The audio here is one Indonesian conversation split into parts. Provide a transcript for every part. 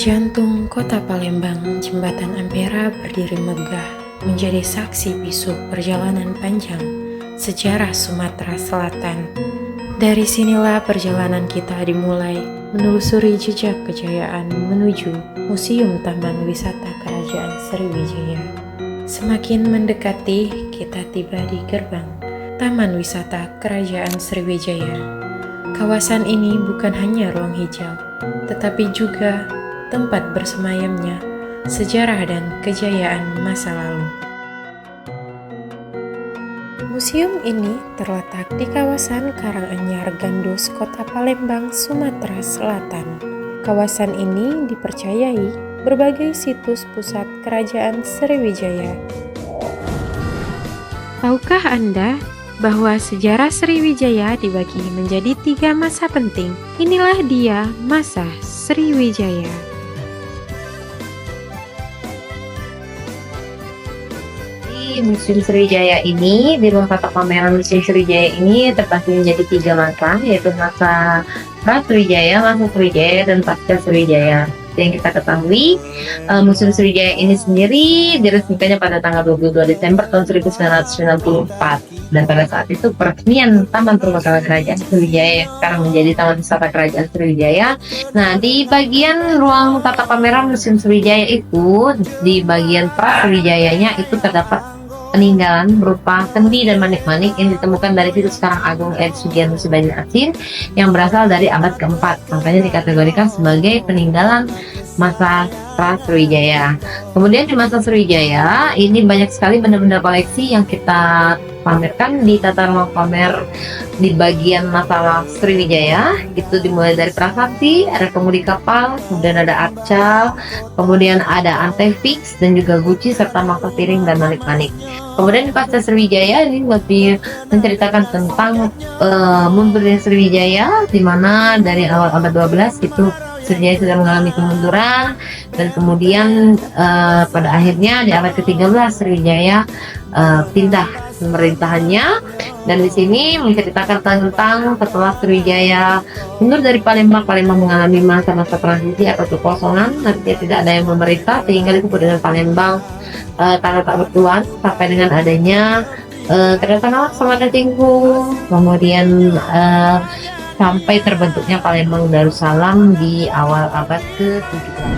jantung kota Palembang, Jembatan Ampera berdiri megah, menjadi saksi bisu perjalanan panjang sejarah Sumatera Selatan. Dari sinilah perjalanan kita dimulai, menelusuri jejak kejayaan menuju Museum Taman Wisata Kerajaan Sriwijaya. Semakin mendekati, kita tiba di gerbang Taman Wisata Kerajaan Sriwijaya. Kawasan ini bukan hanya ruang hijau, tetapi juga tempat bersemayamnya sejarah dan kejayaan masa lalu. Museum ini terletak di kawasan Karanganyar Gandus, Kota Palembang, Sumatera Selatan. Kawasan ini dipercayai berbagai situs pusat Kerajaan Sriwijaya. Tahukah Anda bahwa sejarah Sriwijaya dibagi menjadi 3 masa penting? Inilah dia masa Sriwijaya. Museum Sriwijaya ini, di ruang tata pameran Museum Sriwijaya ini terbagi menjadi 3 masa, yaitu masa pra Sriwijaya, masa Sriwijaya, dan pasca Sriwijaya. Yang kita ketahui, Museum Sriwijaya ini sendiri diresmikannya pada tanggal 22 Desember tahun 1994, dan pada saat itu peresmian Taman Perwakilan Kerajaan Sriwijaya sekarang menjadi Taman Wisata Kerajaan Sriwijaya. Nah, di bagian ruang tata pameran Museum Sriwijaya itu, di bagian pra Sriwijayanya itu terdapat peninggalan berupa kendi dan manik-manik yang ditemukan dari situs Karang Agung Ed Sugianto Subadin Asin yang berasal dari abad keempat, makanya dikategorikan sebagai peninggalan masa pra Sriwijaya. Kemudian di masa Sriwijaya ini banyak sekali benda-benda koleksi yang kita pamerkan di tata ruang pamer di bagian masa Sriwijaya. Itu dimulai dari prasasti, ada kemudi kapal, kemudian ada arcal, kemudian ada antefix dan juga guci serta mangkok piring dan manik-manik. Kemudian di pasca Sriwijaya ini lebih menceritakan tentang mundurnya Sriwijaya, di mana dari awal abad 12 itu Sriwijaya sudah mengalami kemunduran, dan kemudian pada akhirnya di abad ke-13 Sriwijaya pindah pemerintahannya, dan di sini menceritakan tentang setelah Sriwijaya mundur dari Palembang, Palembang mengalami masa-masa transisi atau kekosongan, nanti tidak ada yang memerintah sehingga disebut dengan Palembang tanah tak bertuan, sampai dengan adanya kedatangan Laksamana Tingku, kemudian sampai terbentuknya Palembang Darussalam di awal abad ke-17.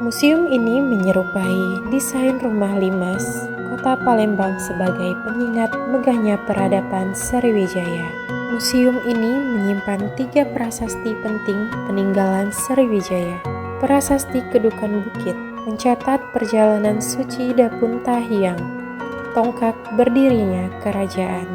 Museum ini menyerupai desain rumah limas Kota Palembang sebagai pengingat megahnya peradaban Sriwijaya. Museum ini menyimpan 3 prasasti penting peninggalan Sriwijaya. Prasasti Kedukan Bukit mencatat perjalanan suci Dapun Tahiang, tonggak berdirinya kerajaan.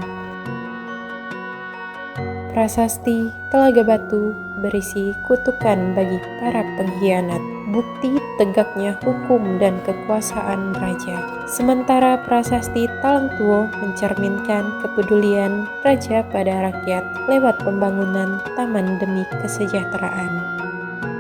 Prasasti Telaga Batu berisi kutukan bagi para pengkhianat, bukti tegaknya hukum dan kekuasaan raja. Sementara prasasti Talang Tuo mencerminkan kepedulian raja pada rakyat lewat pembangunan taman demi kesejahteraan.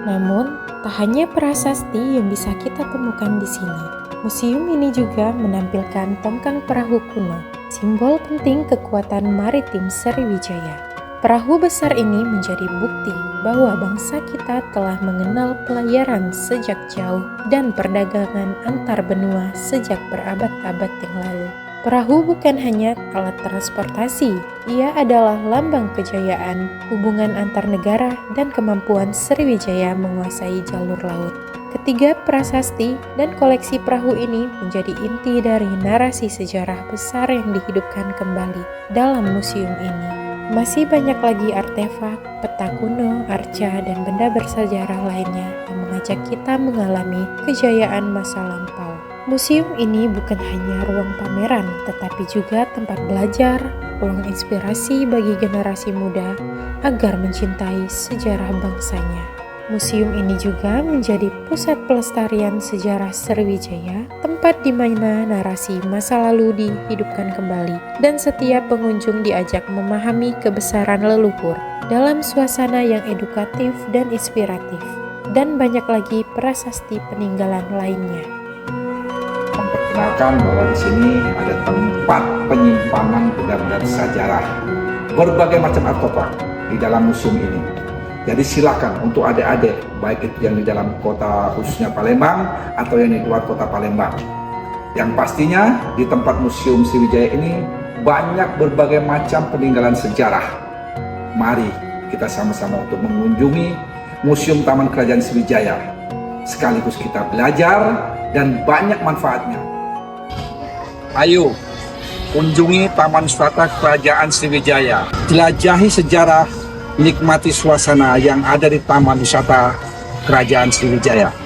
Namun, tak hanya prasasti yang bisa kita temukan di sini. Museum ini juga menampilkan tongkang perahu kuno, simbol penting kekuatan maritim Sriwijaya. Perahu besar ini menjadi bukti bahwa bangsa kita telah mengenal pelayaran sejak jauh dan perdagangan antar benua sejak berabad-abad yang lalu. Perahu bukan hanya alat transportasi, ia adalah lambang kejayaan, hubungan antar negara, dan kemampuan Sriwijaya menguasai jalur laut. Ketiga prasasti dan koleksi perahu ini menjadi inti dari narasi sejarah besar yang dihidupkan kembali dalam museum ini. Masih banyak lagi artefak, peta kuno, arca, dan benda bersejarah lainnya yang mengajak kita mengalami kejayaan masa lampau. Museum ini bukan hanya ruang pameran, tetapi juga tempat belajar, ruang inspirasi bagi generasi muda agar mencintai sejarah bangsanya. Museum ini juga menjadi pusat pelestarian sejarah Sriwijaya, tempat di mana narasi masa lalu dihidupkan kembali, dan setiap pengunjung diajak memahami kebesaran leluhur dalam suasana yang edukatif dan inspiratif, dan banyak lagi prasasti peninggalan lainnya. Memperkenalkan bahwa di sini ada tempat penyimpanan benda-benda sejarah berbagai macam artefak di dalam museum ini. Jadi silakan untuk adik-adik, baik itu yang di dalam kota khususnya Palembang atau yang di luar kota Palembang. Yang pastinya di tempat Museum Sriwijaya ini banyak berbagai macam peninggalan sejarah. Mari kita sama-sama untuk mengunjungi Museum Taman Kerajaan Sriwijaya. Sekaligus kita belajar dan banyak manfaatnya. Ayo, kunjungi Taman Wisata Kerajaan Sriwijaya. Jelajahi sejarah, nikmati suasana yang ada di Taman Wisata Kerajaan Sriwijaya.